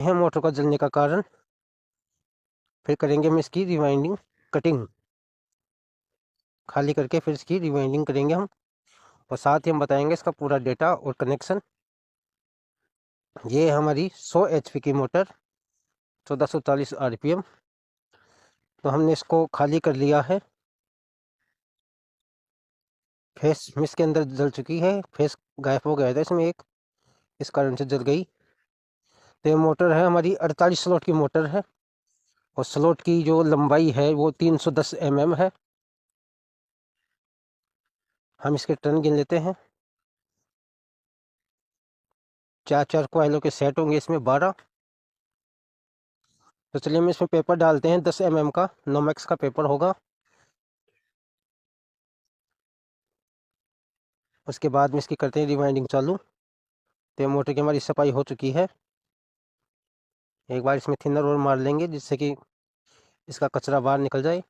है मोटर का जलने का कारण। फिर करेंगे हम इसकी रिवाइंडिंग कटिंग, खाली करके फिर इसकी रिवाइंडिंग करेंगे हम, और साथ ही हम बताएंगे इसका पूरा डेटा और कनेक्शन। ये है हमारी 100 HP की मोटर, 1440 RPM। तो हमने इसको खाली कर लिया है। फेस मिस के अंदर जल चुकी है, फेस गायब हो गया था इसमें एक, इस कारण से जल गई। तो ये मोटर है हमारी 48 स्लॉट की मोटर है, और स्लॉट की जो लंबाई है वो 310 mm है। हम इसके टर्न गिन लेते हैं। 4 कोयलों के सेट होंगे इसमें 12। तो चलिए हम इसमें पेपर डालते हैं, 10 mm का नोमेक्स का पेपर होगा। उसके बाद में इसकी करते हैं रिवाइंडिंग चालू। तो मोटर की हमारी सफाई हो चुकी है। एक बार इसमें थिनर और मार लेंगे जिससे कि इसका कचरा बाहर निकल जाए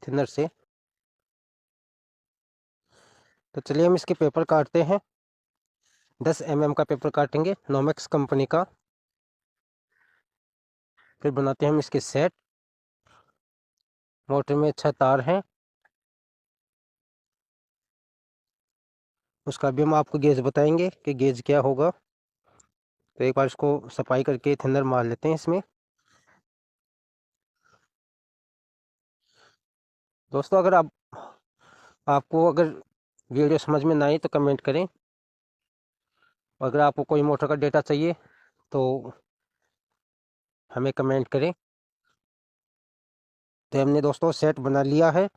थिनर से। तो चलिए हम इसके पेपर काटते हैं। 10 mm का पेपर काटेंगे नोमेक्स कंपनी का। फिर बनाते हैं हम इसके सेट। मोटर में अच्छा तार है, उसका भी हम आपको गेज बताएंगे कि गेज क्या होगा। तो एक बार इसको सफाई करके थिनर मार लेते हैं इसमें। दोस्तों अगर आपको अगर वीडियो समझ में ना आए तो कमेंट करें। अगर आपको कोई मोटर का डेटा चाहिए तो हमें कमेंट करें। तो हमने दोस्तों सेट बना लिया है।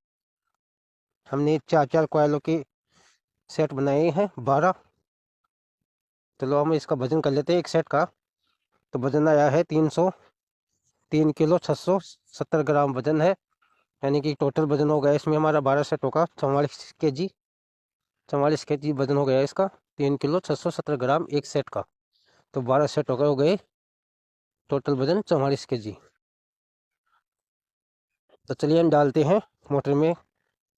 हमने 4 कोयलों के सेट बनाए हैं 12। चलो हम इसका वजन कर लेते हैं एक सेट का। तो वजन आया है 303 किलो 670 ग्राम वजन है। यानी कि टोटल वजन हो गया इसमें हमारा 12 सेटों का 44 kg। 44 kg वजन हो गया इसका, 3 किलो 670 ग्राम एक सेट का। तो 12 सेट हो गए, टोटल वजन 44 kg। तो चलिए हम डालते हैं मोटर में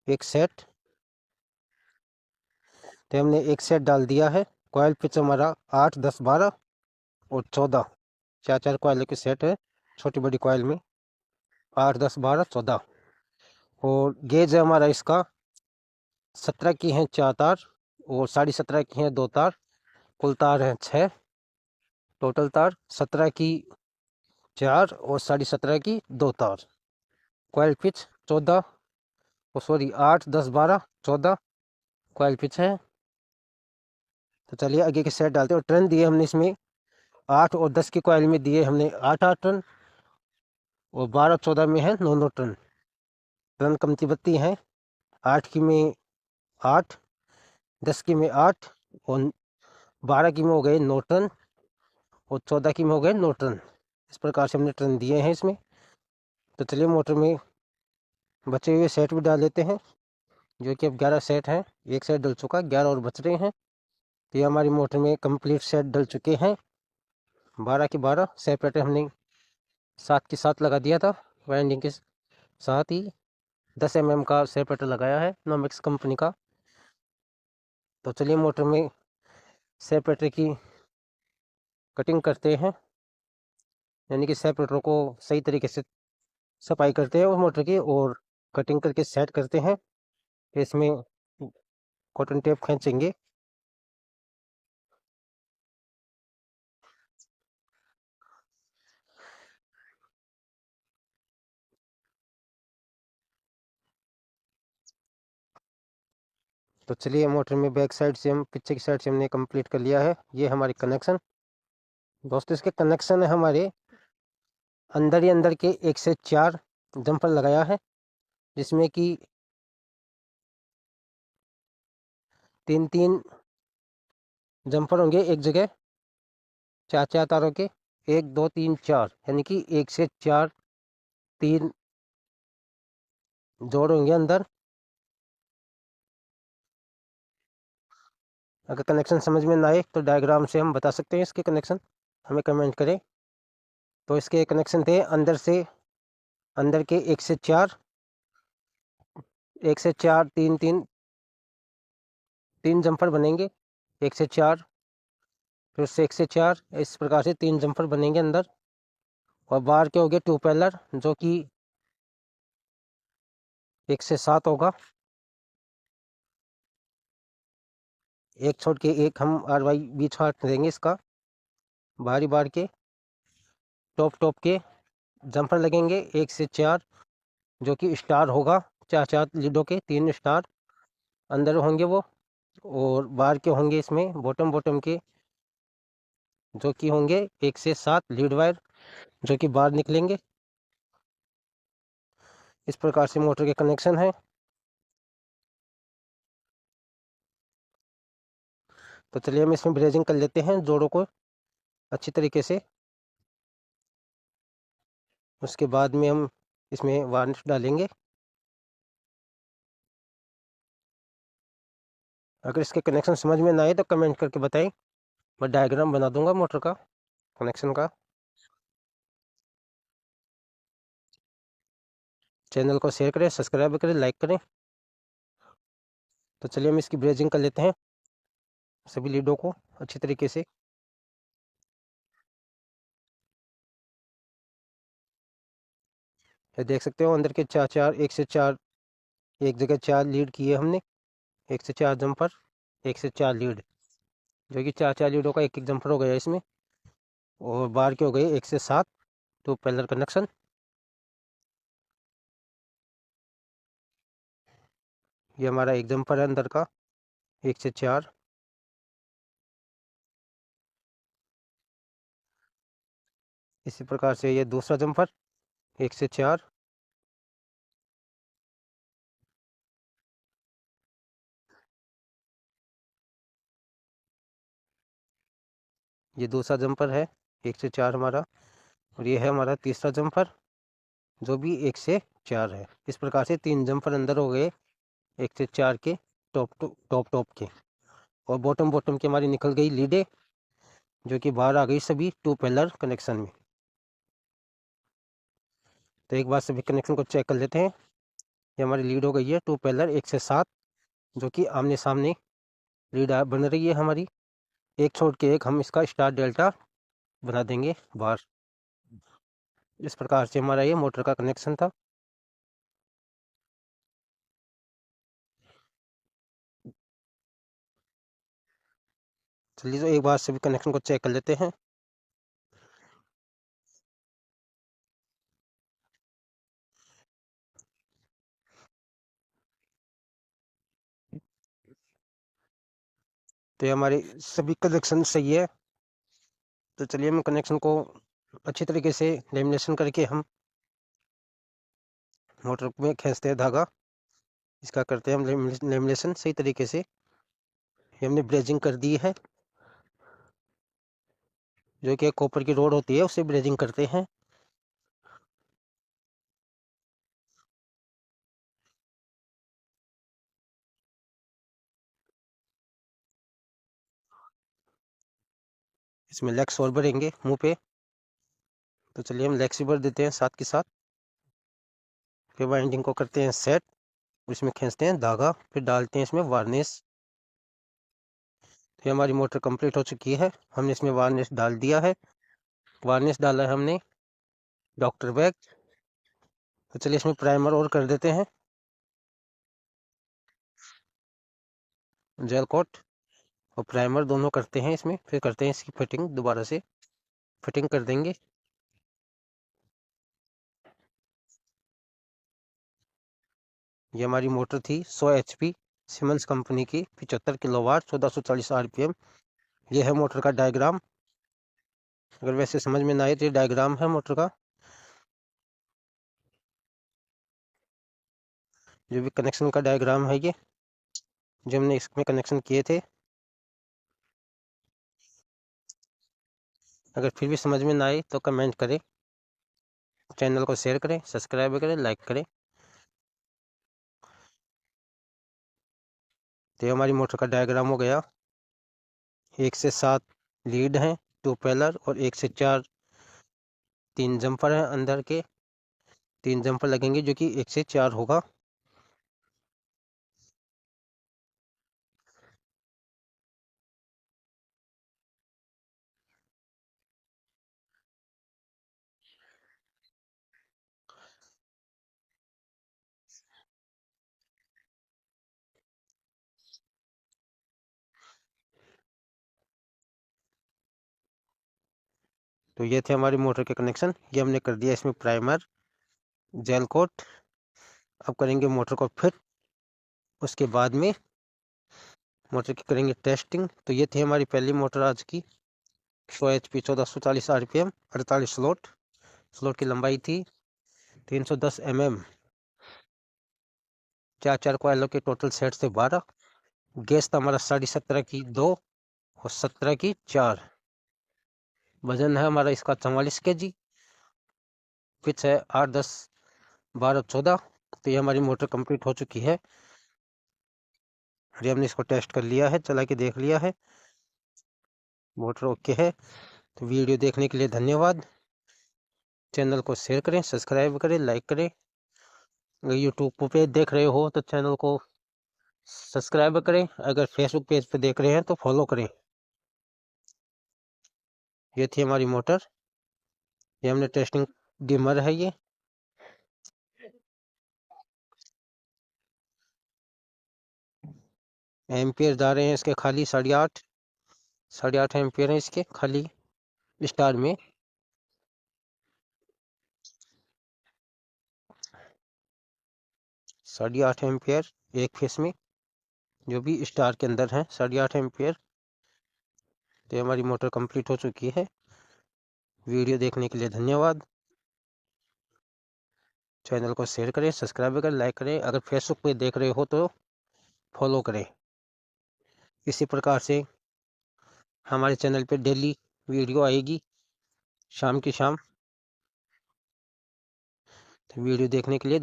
एक सेट। तो हमने एक सेट डाल दिया है। कॉयल पिच हमारा 8, 10, 12 और 14, 4 कॉयल के सेट है छोटी बड़ी कॉयल में। 8, 10, 12, 14। और गेज है हमारा इसका 17 की हैं 4 तार, और 17.5 की हैं 2 तार। कुल तार हैं 6। टोटल तार 17 की 4 और 17.5 की 2 तार। Coil pitch 14, sorry 8, 10, 12, 14 coil pitch है। तो चलिए आगे के सेट डालते हैं। और टर्न दिए हमने इसमें 8 और 10 की कॉयल में दिए हमने 8-8 टर्न, और 12-14 में है 9-9 टर्न। टर्न कमती बत्ती हैं। 8 की में 8, 10 की में 8, और 12 की में हो गए 9 टर्न, और 14 की में हो गए 9 टर्न। इस प्रकार से हमने टर्न दिए हैं इसमें। तो चलिए मोटर में बचे हुए सेट भी डाल लेते हैं, जो कि अब 11 सेट हैं। एक सेट डल चुका, 11 और बच रहे हैं। तो ये हमारी मोटर में कंप्लीट सेट डल चुके हैं। 12 की 12 सेपरेटर हमने साथ के साथ लगा दिया था वाइंडिंग के साथ ही। 10 mm का सेपरेटर लगाया है नोमेक्स कंपनी का। तो चलिए मोटर में सेपरेटर की कटिंग करते हैं, यानी कि सेपरेटर को सही तरीके से सफाई करते हैं और मोटर की, और कटिंग करके सेट करते हैं। इसमें कॉटन टेप खींचेंगे। तो चलिए मोटर में बैक साइड से हम पीछे की साइड से हमने कंप्लीट कर लिया है। ये हमारी कनेक्शन। दोस्तों इसके कनेक्शन है हमारे अंदर ही अंदर के 1 से 4 जंपर लगाया है, जिसमें कि 3-3 जंपर होंगे एक जगह, 4-4 तारों के। 1, 2, 3, 4, यानी कि 1 से 4 3 जोड़ होंगे अंदर। अगर कनेक्शन समझ में ना आए तो डायग्राम से हम बता सकते हैं इसके कनेक्शन, हमें कमेंट करें। तो इसके कनेक्शन थे अंदर से, अंदर के 1 से 4, 1 से 4 3 जंपर बनेंगे 1 से 4। फिर उससे 1 से 4 इस प्रकार से 3 जम्पर बनेंगे अंदर। और बाहर के हो गए 2 पैलर जो कि 1 से 7 होगा। एक छोड़ के एक हम आर वाई बीच हाथ देंगे इसका। बाहरी बार के टॉप के जम्पर लगेंगे 1 से 4 जो कि स्टार होगा। 4 लीडों के 3 स्टार अंदर होंगे वो। और बाहर के होंगे इसमें बॉटम के जो कि होंगे 1 से 7 लीड वायर जो कि बाहर निकलेंगे। इस प्रकार से मोटर के कनेक्शन है। तो चलिए हम इसमें ब्रेजिंग कर लेते हैं जोड़ों को अच्छी तरीके से। उसके बाद में हम इसमें वार्निश डालेंगे। अगर इसके कनेक्शन समझ में ना आए तो कमेंट करके बताएं। मैं डायग्राम बना दूंगा मोटर का कनेक्शन का। चैनल को शेयर करें, सब्सक्राइब करें, लाइक करें। तो चलिए हम इसकी ब्रेजिंग कर लेते हैं सभी लीडों को अच्छी तरीके से। ये देख सकते हो अंदर के 4 1 से 4 एक जगह 4 लीड किए हमने। 1 से 4 जंपर 1 से 4 लीड जो कि 4 लीडों का एक जंपर हो गया इसमें। और बाहर के हो गए 1 से 7 2 पैरेलल कनेक्शन। ये हमारा एक जंपर है अंदर का 1 से 4। इसी प्रकार से ये दूसरा जंपर 1 से 4। ये दूसरा जंपर है 1 से 4 हमारा। और ये है हमारा तीसरा जंपर जो भी 1 से 4 है। इस प्रकार से 3 जंपर अंदर हो गए 1 से 4 के टॉप के। और बॉटम की हमारी निकल गई लीडें जो कि बाहर आ गई सभी 2 पैरेलल कनेक्शन में। तो एक बार सभी कनेक्शन को चेक कर लेते हैं। ये हमारी लीड हो गई है 2 पैरेलल 1 से 7 जो कि आमने सामने लीड बन रही है हमारी। एक छोड़ के एक हम इसका स्टार डेल्टा बना देंगे बाहर। इस प्रकार से हमारा ये मोटर का कनेक्शन था। चलिए तो एक बार सभी कनेक्शन को चेक कर लेते हैं। तो ये हमारे सभी कनेक्शन सही है। तो चलिए हम कनेक्शन को अच्छी तरीके से लेमिनेशन करके हम मोटर में खींचते हैं धागा। इसका करते हैं हम लेमिनेशन सही तरीके से। ये हमने ब्रेजिंग कर दी है जो कि कॉपर की रोड होती है उससे ब्रेजिंग करते हैं। इसमें लेग्स और भरेंगे मुंह पे। तो चलिए हम लेग्स भी भर देते हैं साथ के साथ। फिर वाइंडिंग को करते हैं सेट। इसमें खींचते हैं धागा फिर डालते हैं इसमें वार्निश। ये हमारी मोटर कंप्लीट हो चुकी है। हमने इसमें वार्निश डाल दिया है। वार्निश डाला है हमने डॉक्टर बैग। तो चलिए इसमें प्राइमर और कर देते हैं जेल कोट और प्राइमर दोनों करते हैं इसमें। फिर करते हैं इसकी फिटिंग दोबारा से फिटिंग कर देंगे। ये हमारी मोटर थी 100 HP सीमेंस कंपनी की 75 किलोवाट 1440 RPM। ये है मोटर का डायग्राम। अगर वैसे समझ में ना आए तो ये डायग्राम है मोटर का। जो भी कनेक्शन का डायग्राम है ये जो हमने इसमें कनेक्शन किए थे। अगर फिर भी समझ में ना आए तो कमेंट करें, चैनल को शेयर करें, सब्सक्राइब करें, लाइक करें। तो ये हमारी मोटर का डायग्राम हो गया। 1 से 7 लीड हैं 2 पैरेलल और 1 से 4 3 जंपर हैं अंदर के। 3 जंपर लगेंगे जो कि 1 से 4 होगा। तो ये थे हमारी मोटर के कनेक्शन। ये हमने कर दिया इसमें प्राइमर, जेल कोट। अब करेंगे मोटर को फिट, उसके बाद में मोटर की करेंगे टेस्टिंग। तो ये थी हमारी पहली मोटर आज की, 100 HP 1440 RPM 48 स्लॉट। स्लॉट की लंबाई थी 310 mm। 4 कोयलों के टोटल सेट से 12। गैस था हमारा 17.5 की 2 और 17 की 4। वजन है हमारा इसका 44 kg। पिच है 8, 10, 12, 14। तो ये हमारी मोटर कंप्लीट हो चुकी है। अरे हमने इसको टेस्ट कर लिया है, चला के देख लिया है, मोटर ओके है। तो वीडियो देखने के लिए धन्यवाद। चैनल को शेयर करें, सब्सक्राइब करें, लाइक करें। अगर यूट्यूब पे देख रहे हो तो चैनल को सब्सक्राइब करें, अगर फेसबुक पेज पे देख रहे हैं तो फॉलो करें। ये थी हमारी मोटर। ये हमने टेस्टिंग डिमर है ये। एम्पियर जा रहे हैं इसके खाली 8.5। 8.5 एम्पियर है इसके खाली स्टार में। 8.5 एम्पियर एक फेस में, जो भी स्टार के अंदर है 8.5 एम्पियर। तो हमारी मोटर कंप्लीट हो चुकी है। वीडियो देखने के लिए धन्यवाद। चैनल को शेयर करें, सब्सक्राइब करें, लाइक करें। अगर फेसबुक पे देख रहे हो तो फॉलो करें। इसी प्रकार से हमारे चैनल पे डेली वीडियो आएगी शाम की शाम। तो वीडियो देखने के लिए